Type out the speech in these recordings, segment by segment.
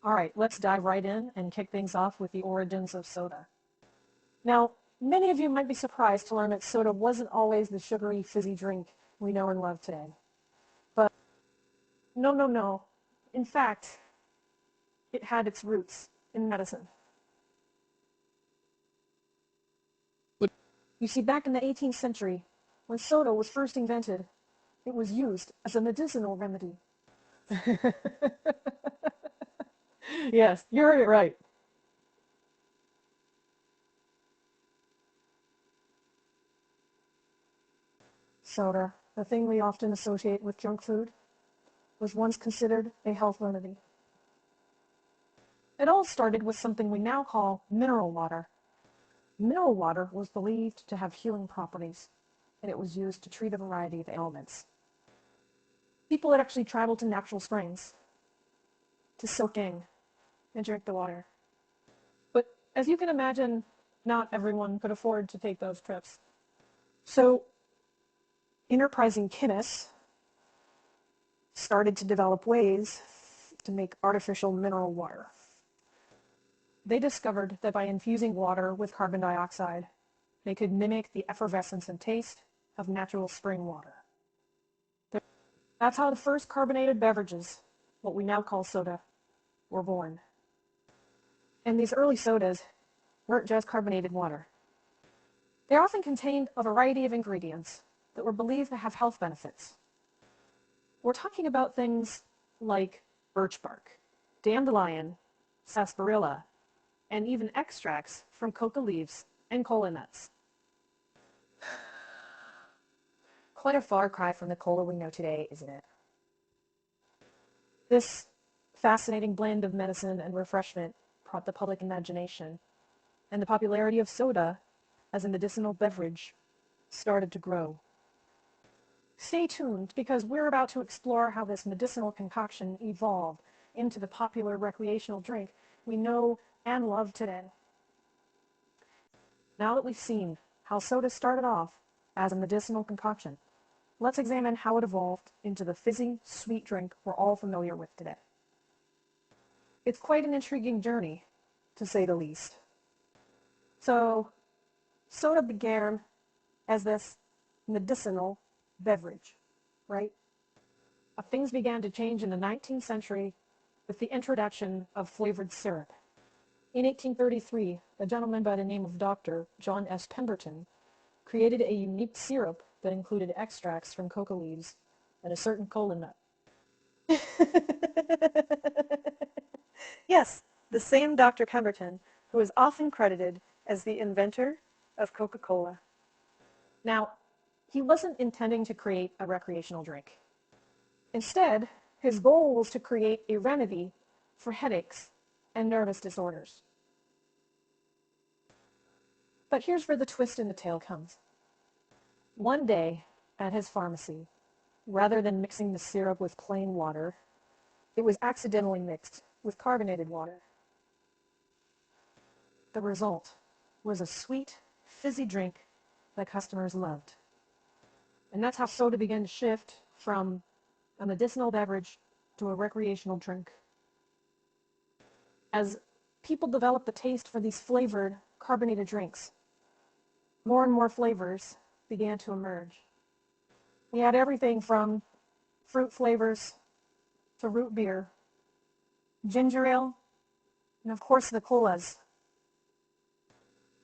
All right, let's dive right in and kick things off with the origins of soda. Now, many of you might be surprised to learn that soda wasn't always the sugary, fizzy drink we know and love today. But no, no, no. In fact, it had its roots in medicine. You see, back in the 18th century, when soda was first invented, it was used as a medicinal remedy. Yes, you heard it right. Soda, the thing we often associate with junk food, was once considered a health remedy. It all started with something we now call mineral water. Mineral water was believed to have healing properties, and it was used to treat a variety of ailments. People had actually traveled to natural springs to soak in and drink the water. But as you can imagine, not everyone could afford to take those trips. So enterprising chemists started to develop ways to make artificial mineral water. They discovered that by infusing water with carbon dioxide, they could mimic the effervescence and taste of natural spring water. That's how the first carbonated beverages, what we now call soda, were born. And these early sodas weren't just carbonated water. They often contained a variety of ingredients that were believed to have health benefits. We're talking about things like birch bark, dandelion, sarsaparilla, and even extracts from coca leaves and cola nuts. Quite a far cry from the cola we know today, isn't it? This fascinating blend of medicine and refreshment caught the public imagination, and the popularity of soda as a medicinal beverage started to grow. Stay tuned, because we're about to explore how this medicinal concoction evolved into the popular recreational drink we know and love today. Now that we've seen how soda started off as a medicinal concoction, let's examine how it evolved into the fizzy, sweet drink we're all familiar with today. It's quite an intriguing journey, to say the least. So, soda began as this medicinal beverage, right? Things began to change in the 19th century with the introduction of flavored syrup. In 1833, a gentleman by the name of Dr. John S. Pemberton created a unique syrup that included extracts from coca leaves and a certain cola nut. Yes, the same Dr. Pemberton who is often credited as the inventor of Coca-Cola. Now, he wasn't intending to create a recreational drink. Instead, his goal was to create a remedy for headaches and nervous disorders. But here's where the twist in the tale comes. One day, at his pharmacy, rather than mixing the syrup with plain water, it was accidentally mixed with carbonated water. The result was a sweet, fizzy drink that customers loved. And that's how soda began to shift from a medicinal beverage to a recreational drink. As people developed the taste for these flavored, carbonated drinks, more and more flavors began to emerge. We had everything from fruit flavors to root beer, ginger ale, and of course the colas.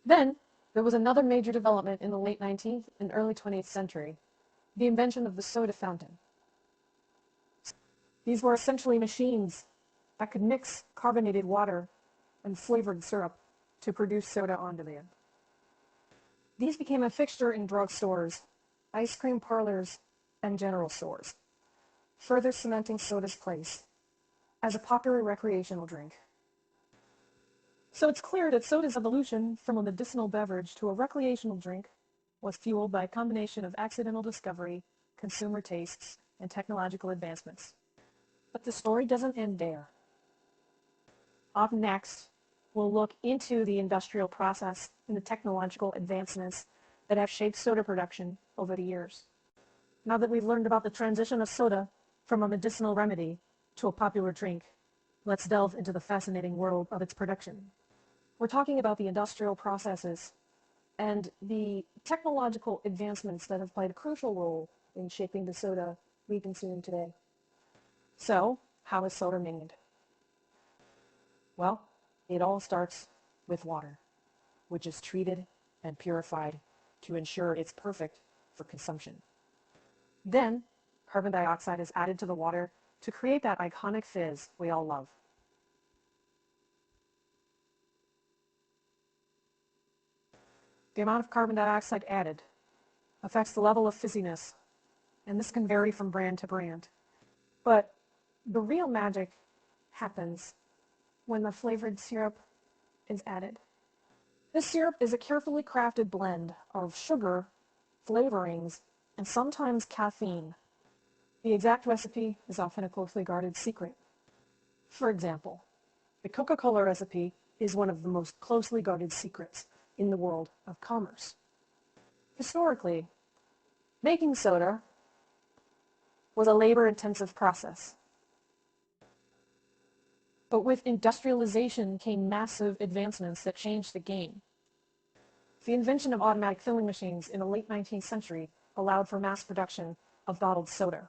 Then there was another major development in the late 19th and early 20th century, the invention of the soda fountain. These were essentially machines that could mix carbonated water and flavored syrup to produce soda on demand. These became a fixture in drugstores, ice cream parlors, and general stores, further cementing soda's place as a popular recreational drink. So it's clear that soda's evolution from a medicinal beverage to a recreational drink was fueled by a combination of accidental discovery, consumer tastes, and technological advancements. But the story doesn't end there. Up next, we'll look into the industrial process and the technological advancements that have shaped soda production over the years. Now that we've learned about the transition of soda from a medicinal remedy to a popular drink, let's delve into the fascinating world of its production. We're talking about the industrial processes and the technological advancements that have played a crucial role in shaping the soda we consume today. So, how is soda made? Well, it all starts with water, which is treated and purified to ensure it's perfect for consumption. Then, carbon dioxide is added to the water to create that iconic fizz we all love. The amount of carbon dioxide added affects the level of fizziness, and this can vary from brand to brand. But the real magic happens when the flavored syrup is added. This syrup is a carefully crafted blend of sugar, flavorings, and sometimes caffeine. The exact recipe is often a closely guarded secret. For example, the Coca-Cola recipe is one of the most closely guarded secrets in the world of commerce. Historically, making soda was a labor-intensive process. But with industrialization came massive advancements that changed the game. The invention of automatic filling machines in the late 19th century allowed for mass production of bottled soda.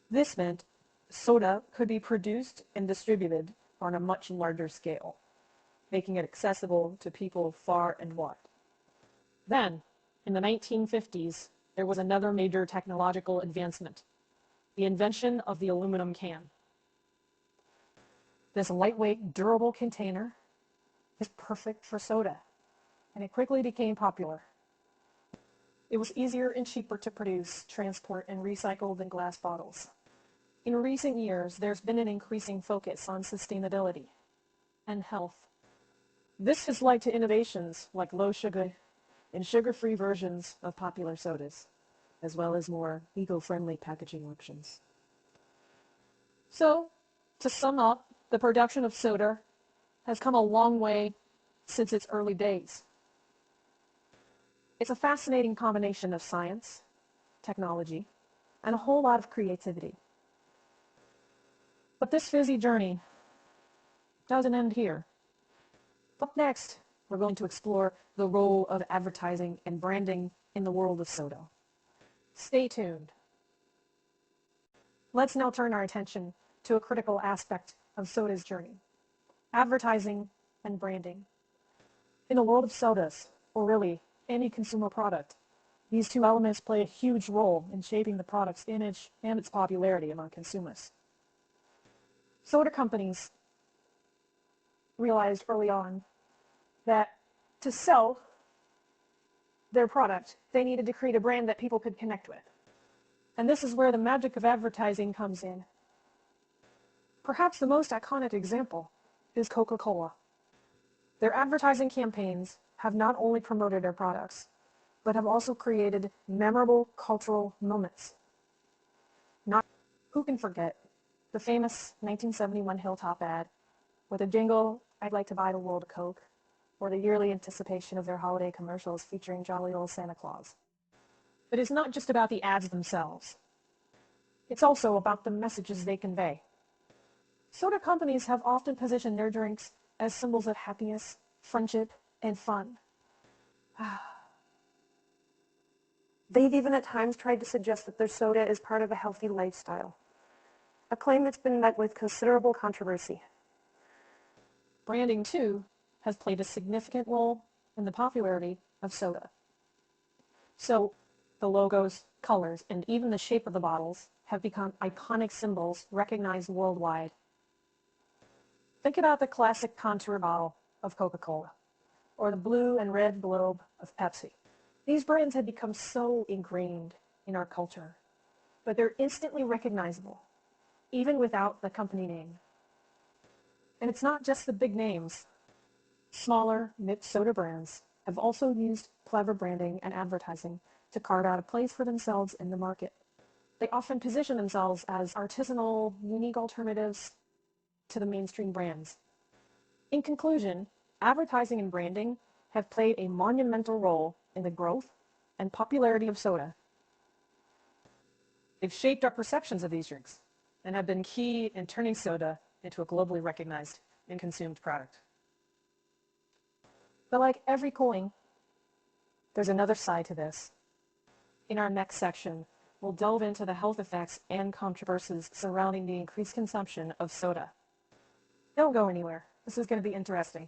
This meant soda could be produced and distributed on a much larger scale, making it accessible to people far and wide. Then, in the 1950s, there was another major technological advancement, the invention of the aluminum can. This lightweight, durable container is perfect for soda, and it quickly became popular. It was easier and cheaper to produce, transport, and recycle than glass bottles. In recent years, there's been an increasing focus on sustainability and health. This has led to innovations like low sugar and sugar-free versions of popular sodas, as well as more eco-friendly packaging options. So, to sum up, the production of soda has come a long way since its early days. It's a fascinating combination of science, technology, and a whole lot of creativity. But this fizzy journey doesn't end here. Up next, we're going to explore the role of advertising and branding in the world of soda. Stay tuned. Let's now turn our attention to a critical aspect of soda's journey: advertising and branding. In the world of sodas, or really any consumer product, these two elements play a huge role in shaping the product's image and its popularity among consumers. Soda companies realized early on that to sell their product, they needed to create a brand that people could connect with. And this is where the magic of advertising comes in. Perhaps the most iconic example is Coca-Cola. Their advertising campaigns have not only promoted their products, but have also created memorable cultural moments. Who can forget the famous 1971 Hilltop ad with a jingle, "I'd like to buy the world a Coke," or the yearly anticipation of their holiday commercials featuring jolly old Santa Claus. But it's not just about the ads themselves. It's also about the messages they convey. Soda companies have often positioned their drinks as symbols of happiness, friendship, and fun. They've even at times tried to suggest that their soda is part of a healthy lifestyle, a claim that's been met with considerable controversy. Branding, too, has played a significant role in the popularity of soda. So, the logos, colors, and even the shape of the bottles have become iconic symbols recognized worldwide. Think about the classic contour bottle of Coca-Cola, or the blue and red globe of Pepsi. These brands have become so ingrained in our culture, but they're instantly recognizable, even without the company name. And it's not just the big names. Smaller, niche soda brands have also used clever branding and advertising to carve out a place for themselves in the market. They often position themselves as artisanal, unique alternatives to the mainstream brands. In conclusion, advertising and branding have played a monumental role in the growth and popularity of soda. They've shaped our perceptions of these drinks and have been key in turning soda into a globally recognized and consumed product. But like every coin, there's another side to this. In our next section, we'll delve into the health effects and controversies surrounding the increased consumption of soda. Don't go anywhere. This is going to be interesting.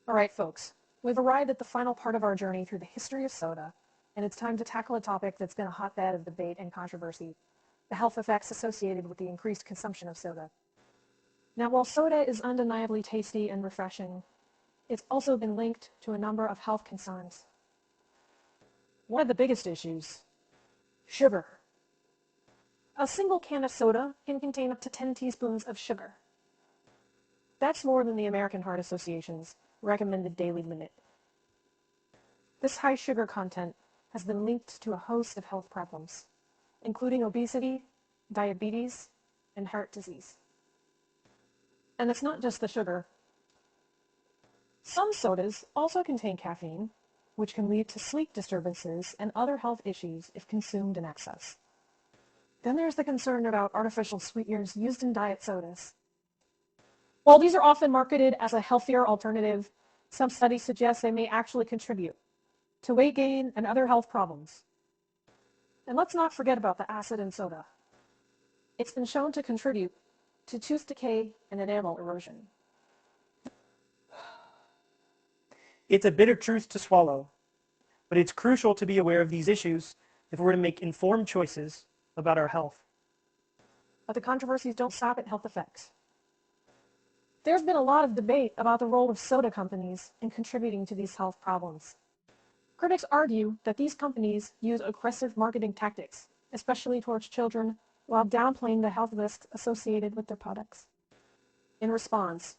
All right, folks, we've arrived at the final part of our journey through the history of soda, and it's time to tackle a topic that's been a hotbed of debate and controversy: the health effects associated with the increased consumption of soda. Now, while soda is undeniably tasty and refreshing, it's also been linked to a number of health concerns. One of the biggest issues: sugar. A single can of soda can contain up to 10 teaspoons of sugar. That's more than the American Heart Association's recommended daily limit. This high sugar content has been linked to a host of health problems, including obesity, diabetes, and heart disease. And it's not just the sugar. Some sodas also contain caffeine, which can lead to sleep disturbances and other health issues if consumed in excess. Then there's the concern about artificial sweeteners used in diet sodas. While these are often marketed as a healthier alternative, some studies suggest they may actually contribute to weight gain and other health problems. And let's not forget about the acid in soda. It's been shown to contribute to tooth decay and enamel erosion. It's a bitter truth to swallow, but it's crucial to be aware of these issues if we're to make informed choices about our health. But the controversies don't stop at health effects. There's been a lot of debate about the role of soda companies in contributing to these health problems. Critics argue that these companies use aggressive marketing tactics, especially towards children, while downplaying the health risks associated with their products. In response,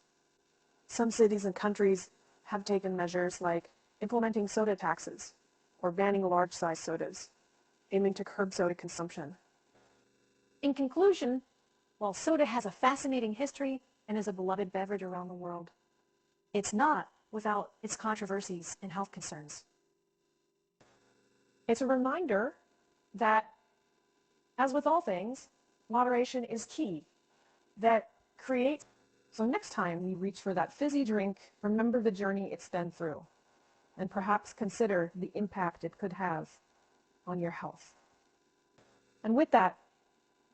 some cities and countries have taken measures like implementing soda taxes or banning large-size sodas, aiming to curb soda consumption. In conclusion, while soda has a fascinating history and is a beloved beverage around the world, it's not without its controversies and health concerns. It's a reminder that, as with all things, moderation is key. So next time you reach for that fizzy drink, remember the journey it's been through, and perhaps consider the impact it could have on your health. And with that,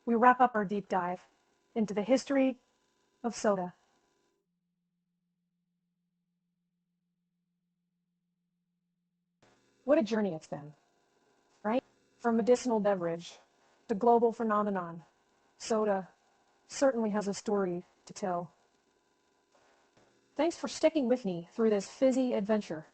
we wrap up our deep dive into the history of soda. What a journey it's been, right? From medicinal beverage to global phenomenon, soda certainly has a story to tell. Thanks for sticking with me through this fizzy adventure.